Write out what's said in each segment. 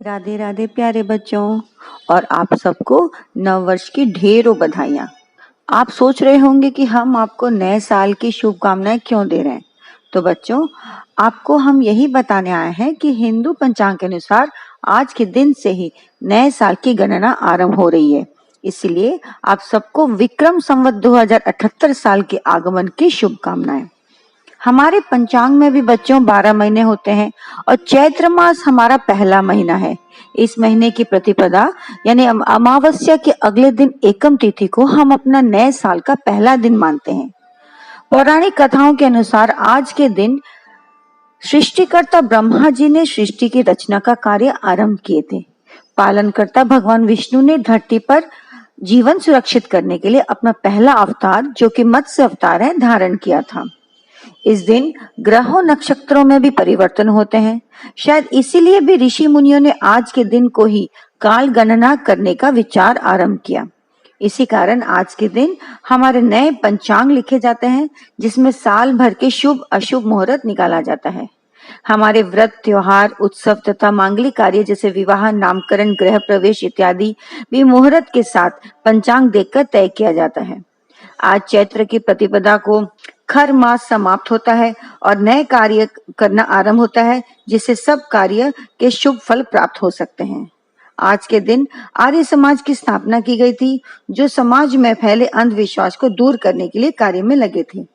राधे राधे प्यारे बच्चों, और आप सबको नव वर्ष की ढेरों बधाइयाँ। आप सोच रहे होंगे कि हम आपको नए साल की शुभकामनाएं क्यों दे रहे हैं। तो बच्चों, आपको हम यही बताने आए हैं कि हिंदू पंचांग के अनुसार आज के दिन से ही नए साल की गणना आरंभ हो रही है। इसलिए आप सबको विक्रम संवत 2078 साल के आगमन की शुभकामनाएं। हमारे पंचांग में भी बच्चों 12 महीने होते हैं और चैत्र मास हमारा पहला महीना है। इस महीने की प्रतिपदा यानी अमावस्या के अगले दिन एकम तिथि को हम अपना नए साल का पहला दिन मानते हैं। पौराणिक कथाओं के अनुसार आज के दिन सृष्टिकर्ता ब्रह्मा जी ने सृष्टि की रचना का कार्य आरंभ किए थे। पालनकर्ता भगवान विष्णु ने धरती पर जीवन सुरक्षित करने के लिए अपना पहला अवतार, जो कि मत्स्य अवतार है, धारण किया था। इस दिन ग्रहों नक्षत्रों में भी परिवर्तन होते हैं। शायद इसीलिए भी ऋषि मुनियों ने आज के दिन को ही काल गणना करने का विचार आरंभ किया। इसी कारण आज के दिन हमारे नए पंचांग लिखे जाते हैं, जिसमें साल भर के शुभ अशुभ मुहूर्त निकाला जाता है। हमारे व्रत, त्योहार, उत्सव तथा मांगलिक कार्य जैसे विवाह, नामकरण, गृह प्रवेश इत्यादि भी मुहूर्त के साथ पंचांग देखकर तय किया जाता है। आज चैत्र की प्रतिपदा को खर मास समाप्त होता है और नए कार्य करना आरंभ होता है, जिससे सब कार्य के शुभ फल प्राप्त हो सकते हैं। आज के दिन आर्य समाज की स्थापना की गई थी, जो समाज में फैले अंधविश्वास को दूर करने के लिए कार्य में लगे थे।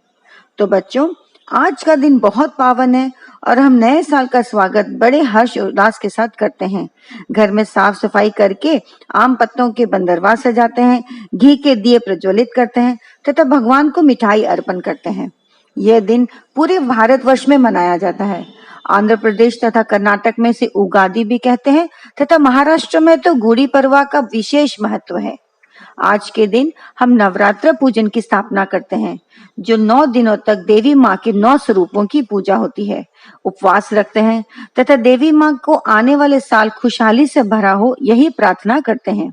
तो बच्चों, आज का दिन बहुत पावन है और हम नए साल का स्वागत बड़े हर्ष उल्लास के साथ करते हैं। घर में साफ सफाई करके आम पत्तों के बंदरवा सजाते हैं, घी के दिए प्रज्वलित करते हैं तथा भगवान को मिठाई अर्पण करते हैं। यह दिन पूरे भारतवर्ष में मनाया जाता है। आंध्र प्रदेश तथा कर्नाटक में इसे उगादी भी कहते हैं तथा महाराष्ट्र में तो गुड़ी पड़वा का विशेष महत्व है। आज के दिन हम नवरात्र पूजन की स्थापना करते हैं, जो 9 दिनों तक देवी माँ के 9 स्वरूपों की पूजा होती है। उपवास रखते हैं तथा देवी माँ को आने वाले साल खुशहाली से भरा हो, यही प्रार्थना करते हैं।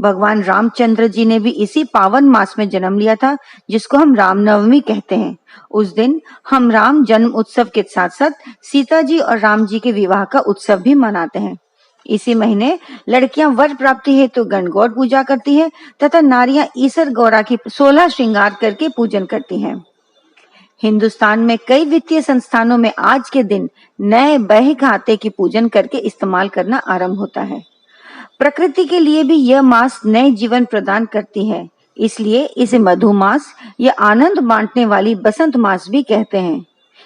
भगवान रामचंद्र जी ने भी इसी पावन मास में जन्म लिया था, जिसको हम रामनवमी कहते हैं। उस दिन हम राम जन्म उत्सव के साथ साथ सीता जी और राम जी के विवाह का उत्सव भी मनाते हैं। इसी महीने लड़कियां वर प्राप्ति हेतु गणगौर पूजा करती हैं तथा नारियां ईसर गौरा की 16 श्रृंगार करके पूजन करती हैं। हिंदुस्तान में कई वित्तीय संस्थानों में आज के दिन नए बही खाते की पूजन करके इस्तेमाल करना आरंभ होता है। प्रकृति के लिए भी यह मास नए जीवन प्रदान करती है, इसलिए इसे मधुमास या आनंद बांटने वाली बसंत मास भी कहते हैं।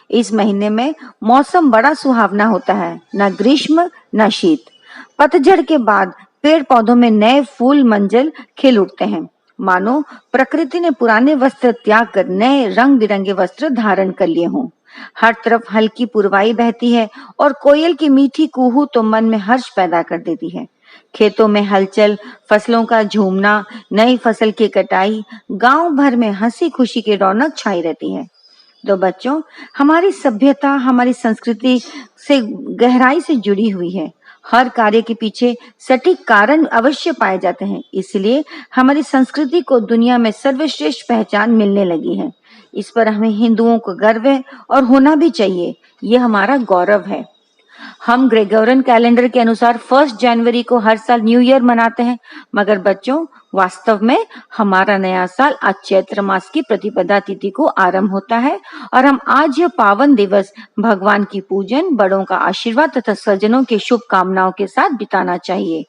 इस महीने में मौसम बड़ा सुहावना होता है, न ग्रीष्म न शीत। पतझड़ के बाद पेड़ पौधों में नए फूल मंजल खिल उठते हैं, मानो प्रकृति ने पुराने वस्त्र त्याग कर नए रंग बिरंगे वस्त्र धारण कर लिए हों। हर तरफ हल्की पुरवाई बहती है और कोयल की मीठी कूहू तो मन में हर्ष पैदा कर देती है। खेतों में हलचल, फसलों का झूमना, नई फसल की कटाई, गांव भर में हंसी खुशी की रौनक छाई रहती है। तो बच्चों, हमारी सभ्यता हमारी संस्कृति से गहराई से जुड़ी हुई है। हर कार्य के पीछे सटीक कारण अवश्य पाए जाते हैं, इसलिए हमारी संस्कृति को दुनिया में सर्वश्रेष्ठ पहचान मिलने लगी है। इस पर हमें हिंदुओं को गर्व है और होना भी चाहिए। यह हमारा गौरव है। हम ग्रेगोरियन कैलेंडर के अनुसार 1 जनवरी को हर साल न्यू ईयर मनाते हैं, मगर बच्चों, वास्तव में हमारा नया साल आज चैत्र मास की प्रतिपदा तिथि को आरंभ होता है और हम आज यह पावन दिवस भगवान की पूजन, बड़ों का आशीर्वाद तथा स्वजनों की शुभकामनाओं के साथ बिताना चाहिए।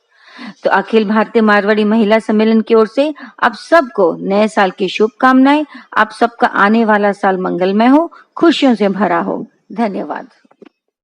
तो अखिल भारतीय मारवाड़ी महिला सम्मेलन की ओर से आप सबको नए साल की शुभकामनाएं। आप सबका आने वाला साल मंगलमय हो, खुशियों से भरा हो। धन्यवाद।